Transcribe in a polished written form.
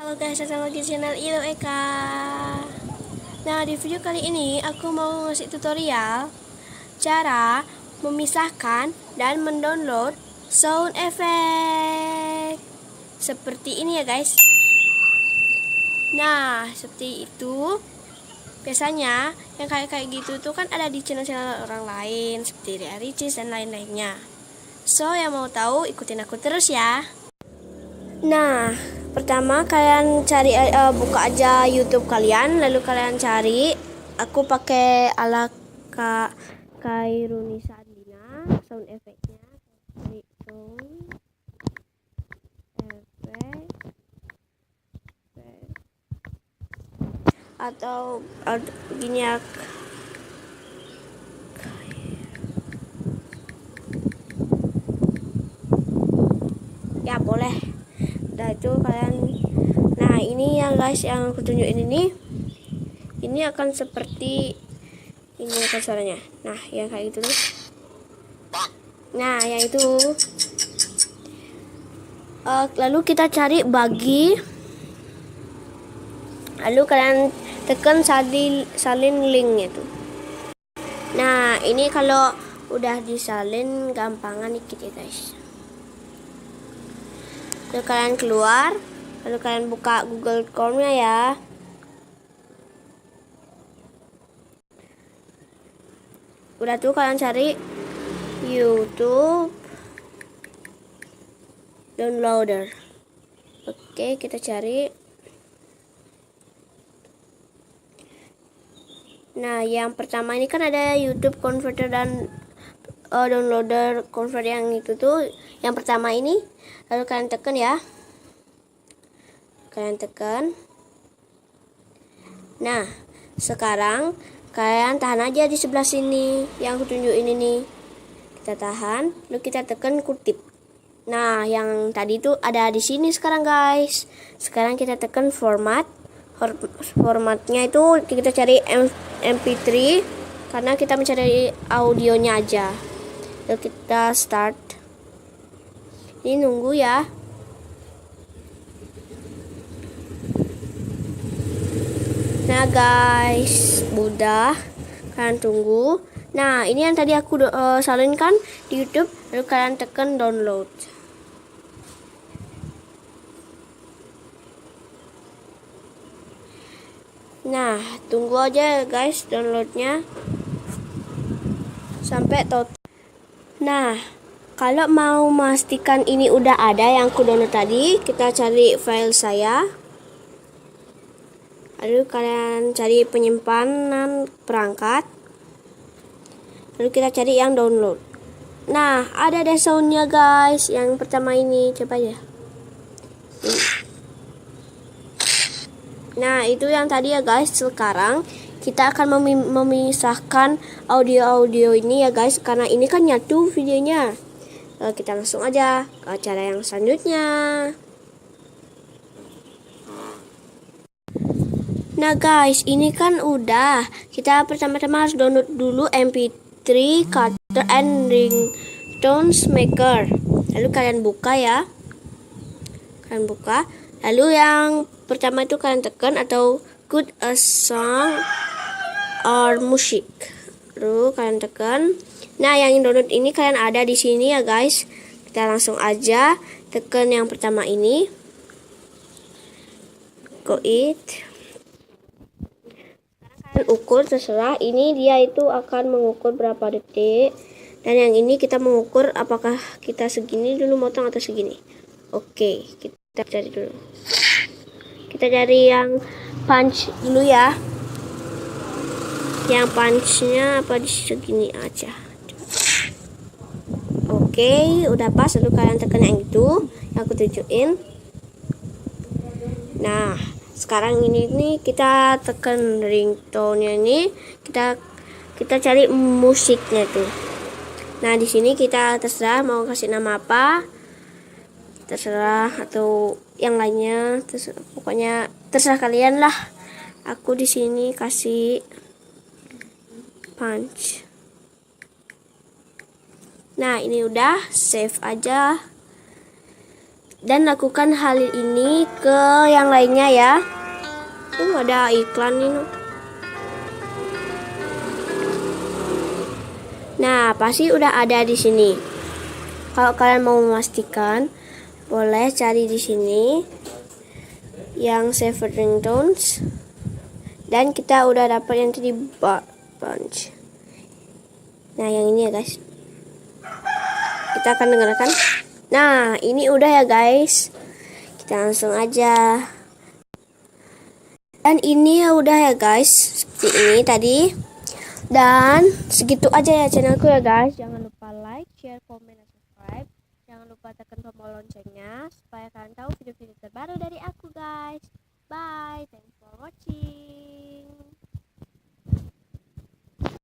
Halo guys, datang lagi di channel Ilo Eka. Nah, di video kali ini aku mau ngasih tutorial cara memisahkan dan mendownload sound effect seperti ini ya guys. Nah, seperti itu. Biasanya yang kayak gitu tuh kan ada di channel-channel orang lain seperti Ria Ricis dan lain-lainnya. So, yang mau tahu ikutin aku terus ya. Nah, pertama kalian cari buka aja YouTube kalian, lalu kalian cari. Aku pakai ala Kairunisa Andina, sound efeknya. Cari sound effect atau gini ya. Ya boleh. Udah itu kalian. Nah, ini yang guys yang aku tunjukin ini akan seperti ini akan suaranya. Nah, yang kayak gitu tuh. Nah, yang itu. Lalu kita cari bagi. Lalu kalian tekan salin link itu. Nah, ini kalau udah disalin gampangan dikit ya guys. Lalu kalian keluar, lalu kalian buka Google Chrome-nya ya. Udah tuh kalian cari YouTube downloader. Oke, kita cari. Nah, yang pertama ini kan ada YouTube Converter dan downloader convert yang itu tuh. Yang pertama ini, lalu kalian tekan ya. Kalian tekan. Nah, sekarang kalian tahan aja di sebelah sini yang aku tunjukin ini. Kita tahan, lalu kita tekan kutip. Nah, yang tadi itu ada di sini sekarang guys. Sekarang kita tekan format. Formatnya itu kita cari MP3 karena kita mencari audionya aja. Lalu kita start. Ini nunggu ya. Nah guys, udah. Kalian tunggu. Nah, ini yang tadi aku salinkan di YouTube. Lalu kalian tekan download. Nah, tunggu aja guys downloadnya sampai total. Nah, kalau mau memastikan ini udah ada yang aku download tadi, kita cari file saya. Lalu kalian cari penyimpanan perangkat. Lalu kita cari yang download. Nah, ada deh soundnya guys. Yang pertama ini, coba ya. Nah, itu yang tadi ya guys. Sekarang kita akan memisahkan audio-audio ini ya guys, karena ini kan nyatu videonya. Kita langsung aja ke cara yang selanjutnya. Nah guys, ini kan udah. Kita pertama-tama harus download dulu MP3 Cutter and Ringtones Maker. Lalu kalian buka ya. Kalian buka. Lalu yang pertama itu kalian tekan atau Good a Song or Music. Lalu kalian tekan. Nah, yang download ini kalian ada di sini ya guys. Kita langsung aja tekan yang pertama ini. Go it. Sekarang kalian ukur terserah. Ini dia itu akan mengukur berapa detik. Dan yang ini kita mengukur apakah kita segini dulu motong atau segini. Oke, kita cari dulu. Kita cari yang punch dulu ya. Yang punchnya apa di segini aja. Oke, udah pas. Lalu kalian tekan yang itu yang aku tunjukin. Nah, sekarang ini kita tekan ringtone-nya ini. Kita cari musiknya tuh. Nah, di sini kita terserah mau kasih nama apa. Terserah atau yang lainnya, pokoknya terserah kalian lah. Aku di sini kasih punch. Nah, ini udah save aja. dan lakukan hal ini ke yang lainnya ya. Ada iklan ini. Nah, pasti udah ada di sini. Kalau kalian mau memastikan, boleh cari di sini yang save ringtones. Dan kita udah dapat yang tadi bunch. Nah, yang ini ya guys. Kita akan dengarkan. Nah, ini udah ya guys. Kita langsung aja. Dan ini ya udah ya guys. Seperti ini tadi. Dan segitu aja ya channelku ya guys. Jangan lupa like, share, komen, dan subscribe. Jangan lupa tekan tombol loncengnya supaya kalian tahu video-video terbaru dari aku guys. Bye. Thanks for watching.